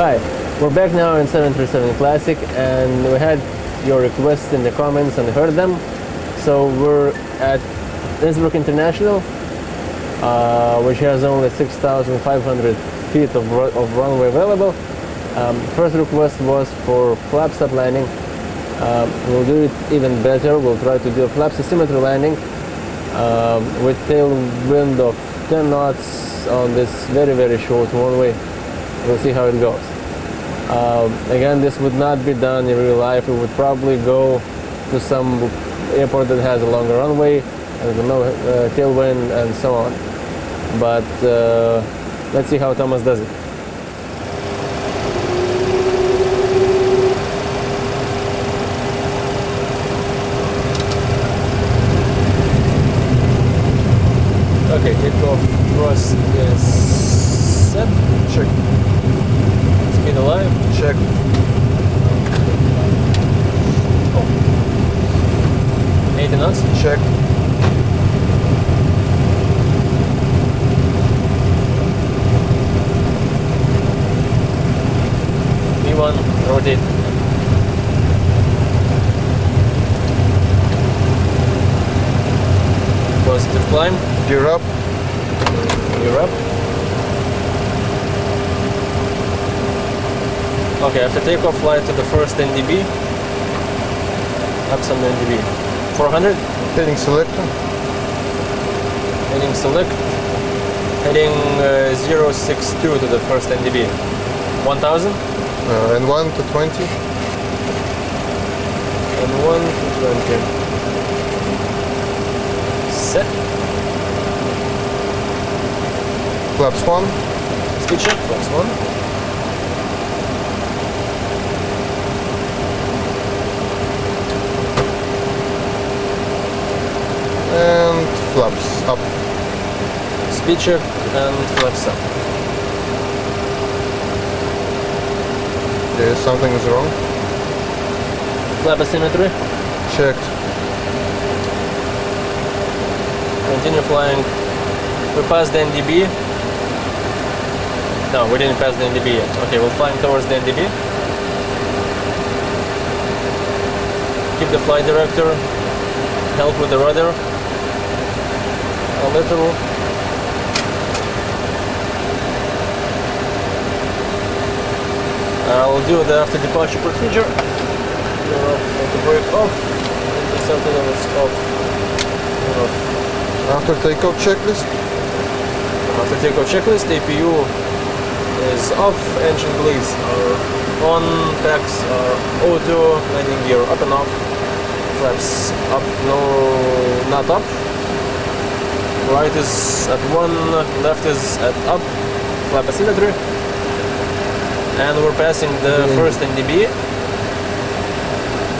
Hi, we're back now in 737 Classic, and we had your requests in the comments and heard them. So we're at Innsbruck International, which has only 6,500 feet of runway available. First request was for flaps up landing. We'll do it even better. We'll try to do a flaps asymmetry landing with tailwind of 10 knots on this very short runway. We'll see how it goes. Again, this would not be done in real life. We would probably go to some airport that has a longer runway and no tailwind and so on. But let's see how Thomas does it. Okay, takeoff thrust is set. Check. Speed alive. Check. Oh. 80 knots. Check. V1, rotate. Positive climb. Gear up. Gear up. Okay, after takeoff, fly to the first NDB. Up some NDB. 400. Heading selector. Heading select. Heading 062 to the first NDB. 1000. And 1 to 20. And 1 to 20. Set. Flaps 1. Speed check. Flaps 1. And flaps up. Speed check and flaps up. Okay, something is wrong. Flap asymmetry. Checked. Continue flying. We passed the NDB. No, we didn't pass the NDB yet. Okay, we're flying towards the NDB. Keep the flight director. Help with the rudder. A little. I'll do the after departure procedure. You're off, let the brake off. Interceptor levels off. You're off. After takeoff checklist. After takeoff checklist, APU is off, engine bleeds are on, packs are auto, landing gear up and off, flaps up, no, not up. Right is at 1, left is at up, flap asymmetry. And we're passing the first NDB.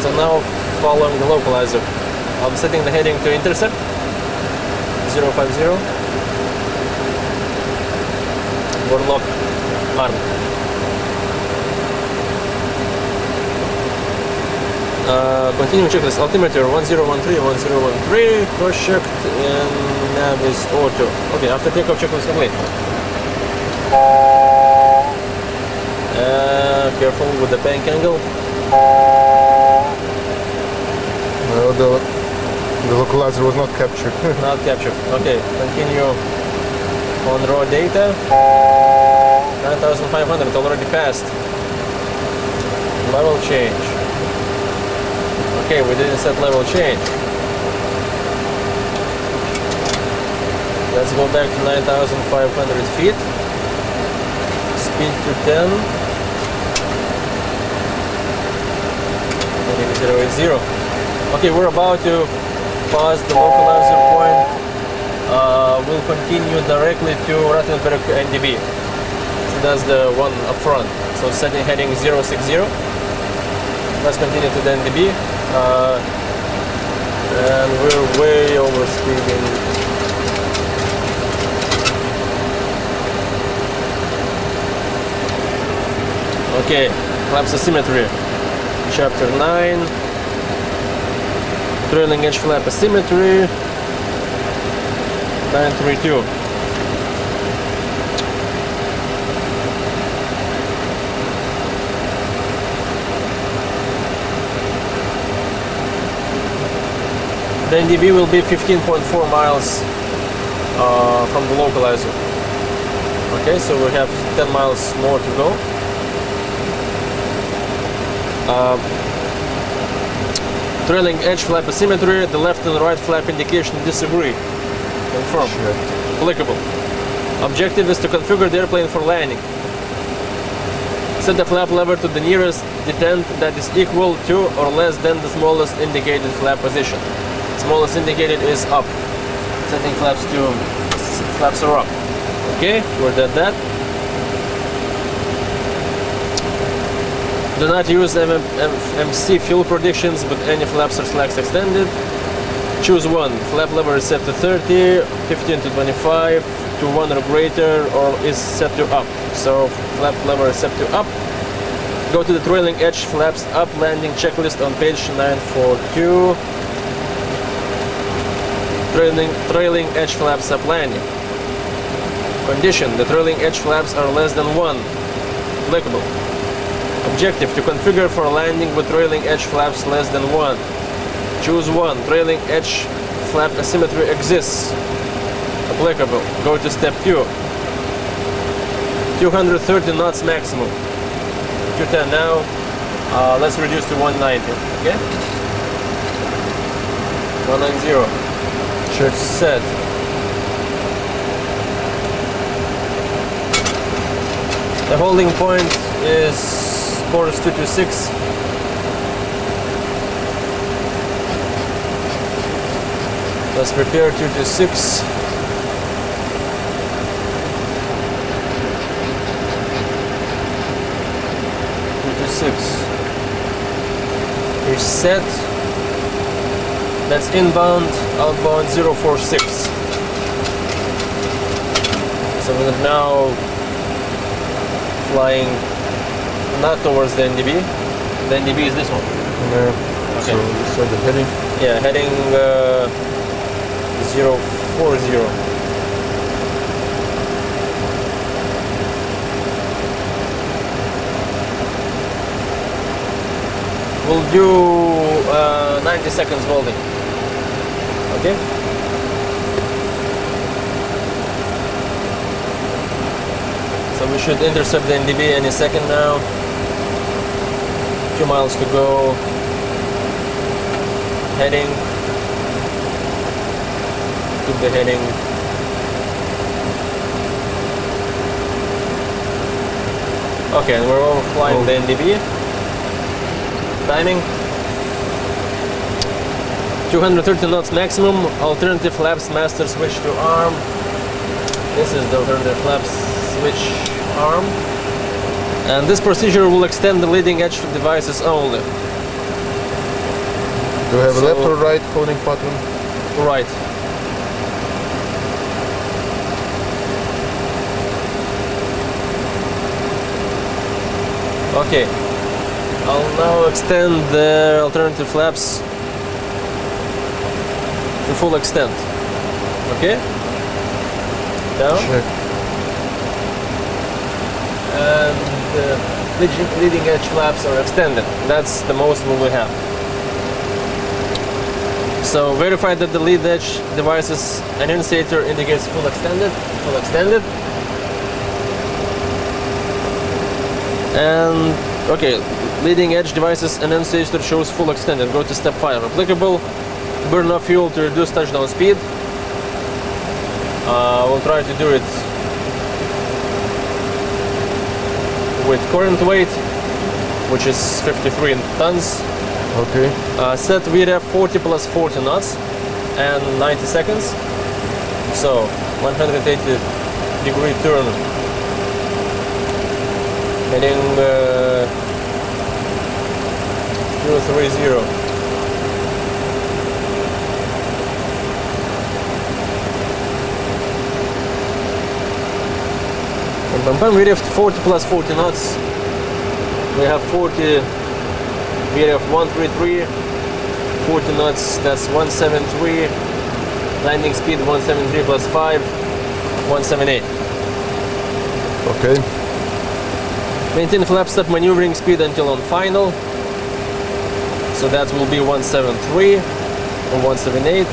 So now following the localizer. I'm setting the heading to intercept. 050. Warlock arm. Continue checklist. Altimeter 1013, 1013. Cross checked and nav is auto. Okay, after takeoff checklist complete. Careful with the bank angle. No, the localizer was not captured. Not captured. Okay, continue on raw data. 9,500 already passed. Level change. Okay, we didn't set level change. Let's go back to 9,500 feet. Speed to 10. Heading 080. Okay, we're about to pass the localizer point. We'll continue directly to Rattenberg NDB. So that's the one up front. So setting heading 060. Let's continue to the NDB. And we're way over speeding. Okay, flaps asymmetry. Chapter 9. Trailing edge flap asymmetry. 932. The NDB will be 15.4 miles from the localizer. Okay, so we have 10 miles more to go. Trailing edge flap asymmetry, the left and right flap indication disagree. Confirm. Sure. Applicable. Objective is to configure the airplane for landing. Set the flap lever to the nearest detent that is equal to or less than the smallest indicated flap position. Smallest indicated is up. Setting flaps are up. Okay, we're at that. Do not use MC fuel predictions, but any flaps or slacks extended. Choose one. Flap lever is set to 30, 15 to 25, to 1 or greater, or is set to up. So flap lever is set to up. Go to the trailing edge flaps up landing checklist on page 942. Trailing edge flaps up landing. Condition: the trailing edge flaps are less than 1. Applicable. Objective: to configure for landing with trailing edge flaps less than 1. Choose one. Trailing edge flap asymmetry exists. Applicable. Go to step 2. 230 knots maximum. 210 now. Let's reduce to 190. Okay? 190. Check. Set. The holding point is course 226. Let's prepare 226. Here's set. That's inbound, outbound 046. So we're now flying not towards the NDB. The NDB is this one. Yeah. Okay. So the heading? Yeah, heading 040. We'll do 90 seconds holding. Okay? So we should intercept the NDB any second now. 2 miles to go. Heading. Keep the heading. Okay, and we're overflying the NDB. Timing. 230 knots maximum. Alternative flaps master switch to arm. This is the alternative flaps switch arm. And this procedure will extend the leading edge devices only. Do we have a left or right holding pattern? Right. Okay. I'll now extend the alternative flaps to full extent. Okay? Down. Check. And the leading edge flaps are extended. That's the most we will have. So verify that the lead edge device's annunciator indicates full extended. Full extended. And okay, leading edge device's annunciator shows full extended. Go to step 5. Applicable. Burn off fuel to reduce touchdown speed. We'll try to do it with current weight, which is 53 tons. Okay. Set VREF 40 plus 40 knots and 90 seconds. So 180 degree turn. Heading 030. VREF 40 plus 40 knots. We have 40 VREF 133, 40 knots, that's 173. Landing speed 173 plus 5, 178. Okay. Maintain flap stop maneuvering speed until on final. So that will be 173. or 178.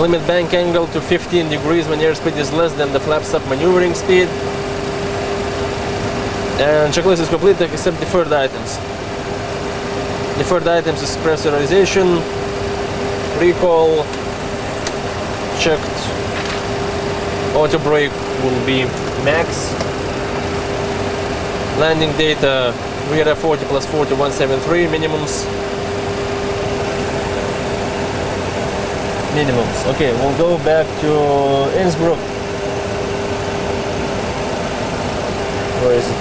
Limit bank angle to 15 degrees when airspeed is less than the flaps up maneuvering speed. And checklist is complete except deferred items. Deferred items is pressurization, recall, checked, auto brake will be max. Landing data, VRF 40 plus 40, 173 minimums. Okay, we'll go back to Innsbruck. Where is it?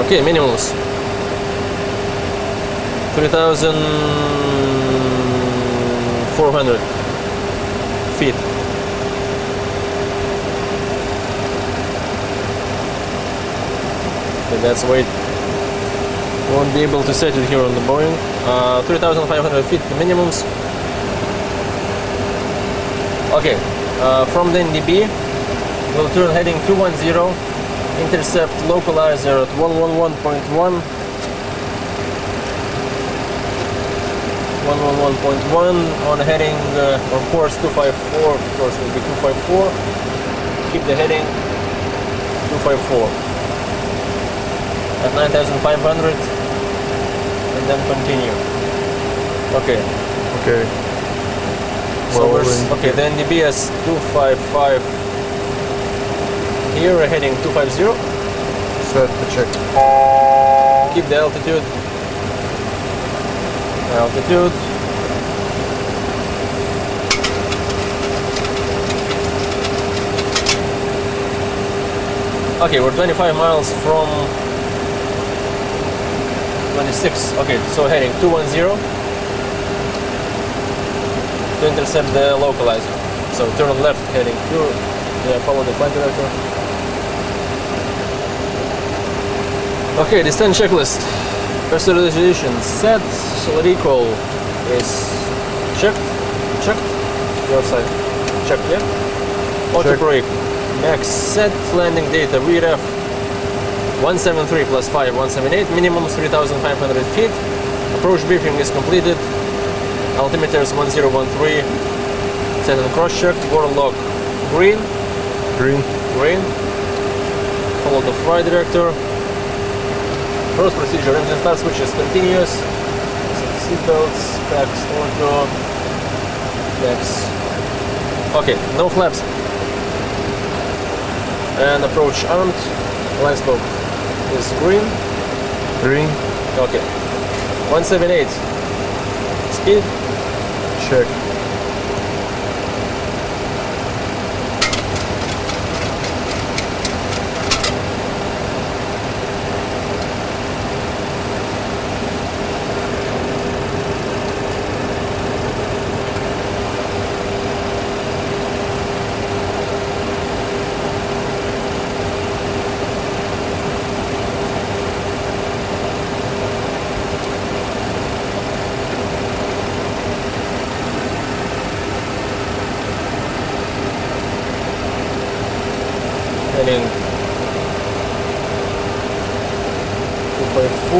Okay, minimums. 3,400 feet. Okay, that's weight. Won't be able to set it here on the Boeing. 3,500 feet the minimums. Okay, from the NDB, we'll turn heading 210, intercept localizer at 111.1. 111.1 on heading, or course 254, course will be 254. Keep the heading 254 at 9,500 and then continue. Okay. Okay. So okay, the NDB is 255 here, heading 250. Set the check. Keep the altitude. Altitude. Okay, we're 25 miles from 26. Okay, so heading 210 to intercept the localizer. So turn left, heading to follow the flight director. Okay, descent checklist. Pressurization set. So recall is checked. Your side. Checked, yeah. Auto brake. Max set. Landing data. VRF 173 plus 5, 178. Minimum 3,500 feet. Approach briefing is completed. Altimeter is 1013. Set and cross check. Warlock green. Follow the flight director. First procedure, engine start switch is continuous. Seatbelts, packs, auto, flaps. Okay, no flaps. And approach armed. Line scope is green. Okay. 178. Speed. Check. Heading 254.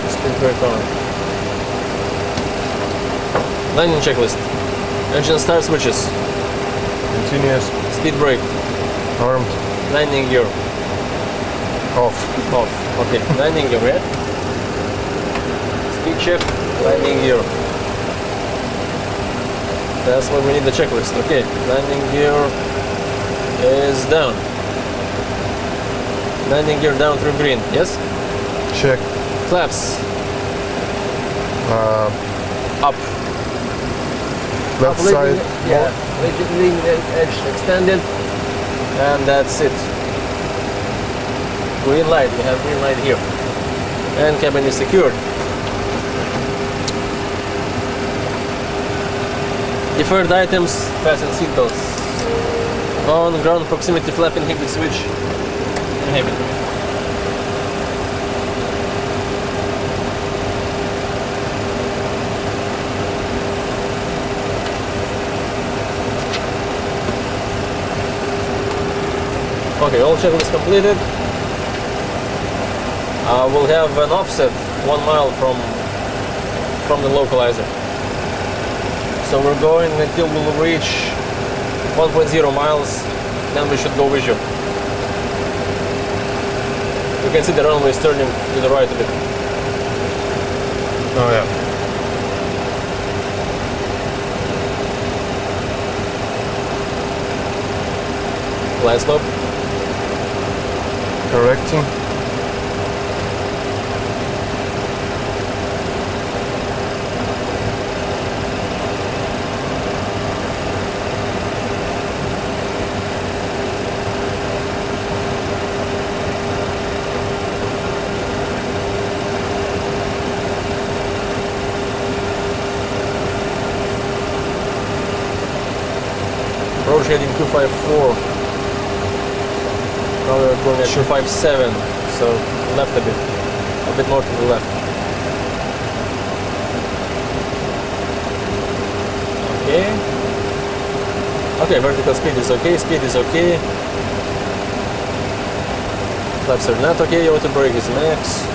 Speed brake on. Landing checklist. Engine start switches. Continuous. Speed brake. Armed. Landing gear. Off. Okay, landing gear, yeah? Speed check, landing gear. That's why we need the checklist. Okay, landing gear is down. Landing gear down through green, yes? Check. Flaps. Up. Left Up, side. leading edge extended. And that's it. Green light, we have green light here. And cabin is secured. Deferred items, fasten seatbelts. On ground proximity flap inhibit switch. Inhibit. Okay, all checklist completed. We'll have an offset 1 mile from the localizer. So we're going until we'll reach 1.0 miles, then we should go visual. You can see the runway is turning to the right a bit. Oh yeah. Glide slope. Correcting. Approach heading 254. Now we're going at 257, so left a bit more to the left. Okay. Okay, vertical speed is okay, Flaps are not okay, auto brake is max.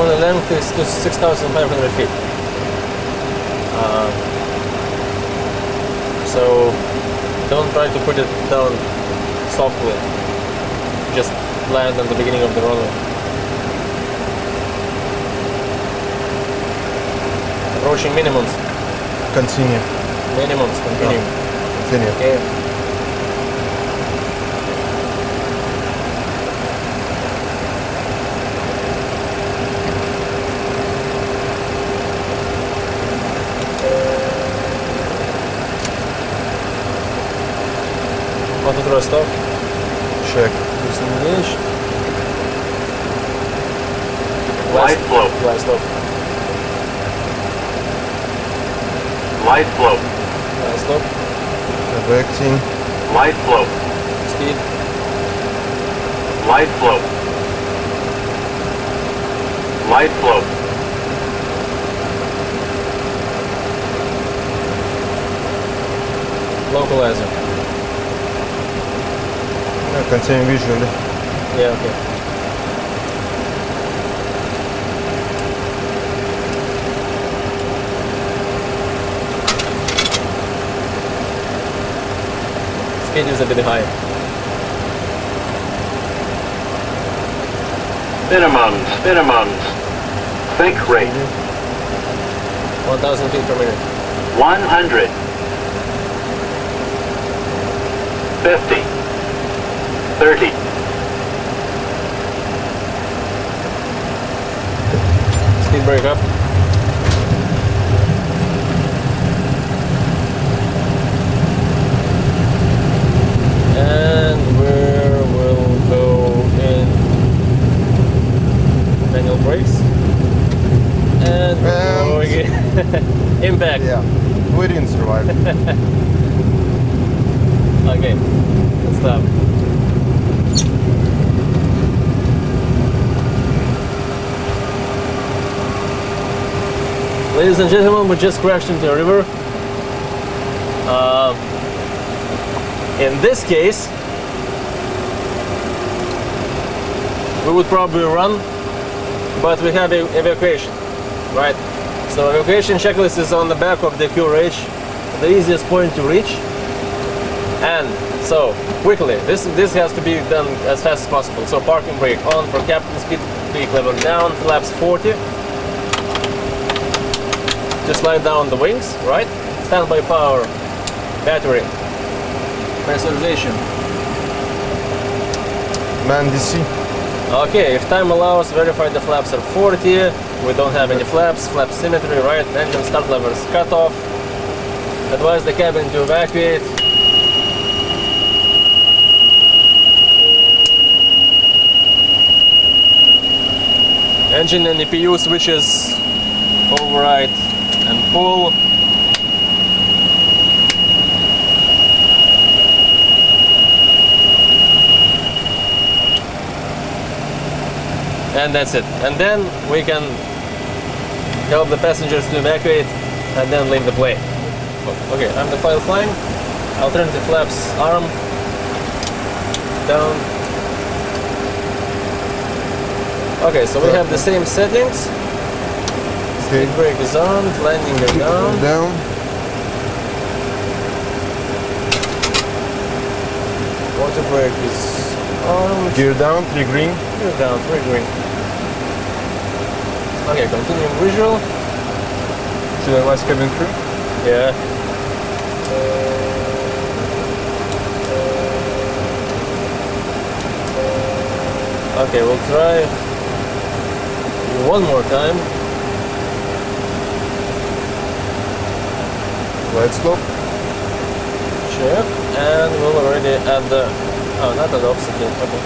The length is 6,500 feet. So don't try to put it down softly. Just land at the beginning of the runway. Approaching minimums. Continue. Minimums, continue. Continue. Okay. Auto thrust off. Check. Disengage. Light flow. Glide slope. Light flow. Glide slope. Correcting. Light flow. Speed. Light flow. Light flow. Localizer. Continue visually. Yeah, okay. Speed is a bit high. Minimums. Think rate. 1,000 feet per minute. 100. 50. 30. Speed brake up. And we'll go in manual brakes. And we're going in. Impact. Yeah. We didn't survive. Okay, let's stop. Ladies and gentlemen, we just crashed into a river. In this case, we would probably run, but we have evacuation, right? So evacuation checklist is on the back of the QRH, the easiest point to reach. And so quickly, this has to be done as fast as possible. So parking brake on for captain, speed peak level down, flaps 40. Just slide down the wings, right? Standby power, battery, pressurization. Man DC. Okay, if time allows, verify the flaps are 40. We don't have any flaps. Flap symmetry, right? Engine start levers cut off. Advise the cabin to evacuate. Engine and EPU switches, override and pull. And that's it. And then we can help the passengers to evacuate and then leave the plane. Okay, I'm the file flying. Alternative flaps arm down. Okay, so we have the same settings. Okay. Speed brake is on, landing is down. Down. Water brake is on. Gear down, 3 green. Gear down, 3 green. Okay, continuing visual. Should I watch cabin crew? Yeah. Okay, we'll try one more time. Right slope. Check. And we'll already add the... Oh, not at the offset yet. Okay.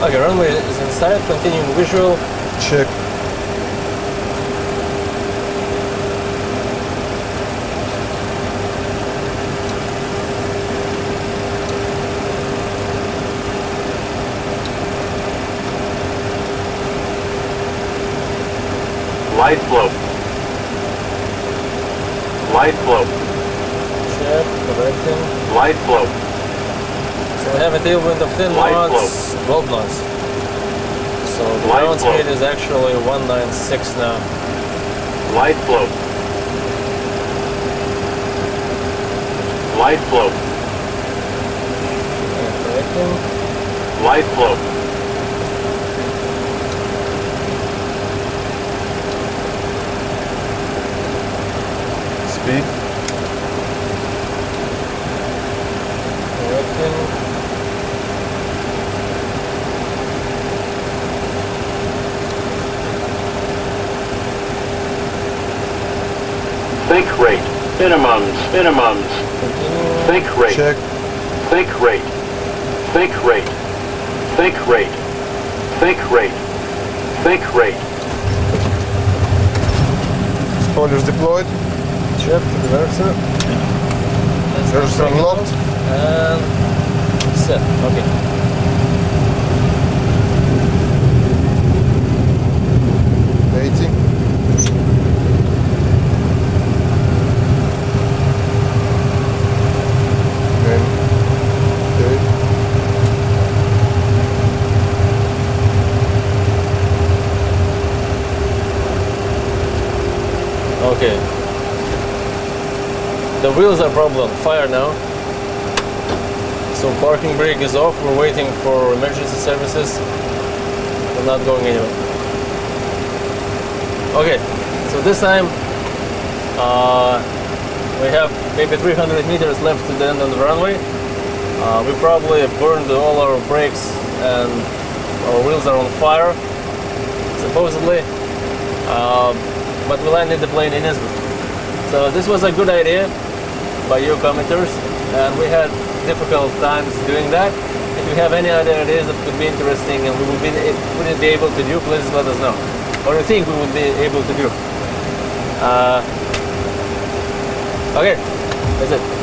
Okay, runway is inside, continuing visual. Check. Light flow. Light flow. Check, correcting. Light flow. So we have a tailwind of 10 Light knots, 12 knots. So the Light ground flow. speed is actually 196 now. Light flow. Light flow. And correcting. Light flow. Speed. Correcting. Think rate. Minimums. Minimums. Continue. Think rate. Check. Think rate. Think rate. Think rate. Think rate. Think rate. Spoilers deployed. Check, reverser. Reverser unlocked. And set. Okay. Okay. The wheels are probably on fire now. So parking brake is off. We're waiting for emergency services. We're not going anywhere. Okay. So this time we have maybe 300 meters left to the end of the runway. We probably burned all our brakes and our wheels are on fire, supposedly. But we landed the plane in Israel. So this was a good idea by you commenters, and we had difficult times doing that. If you have any other ideas that could be interesting and we wouldn't be able to do, please let us know. Or you think we would be able to do. Okay, that's it.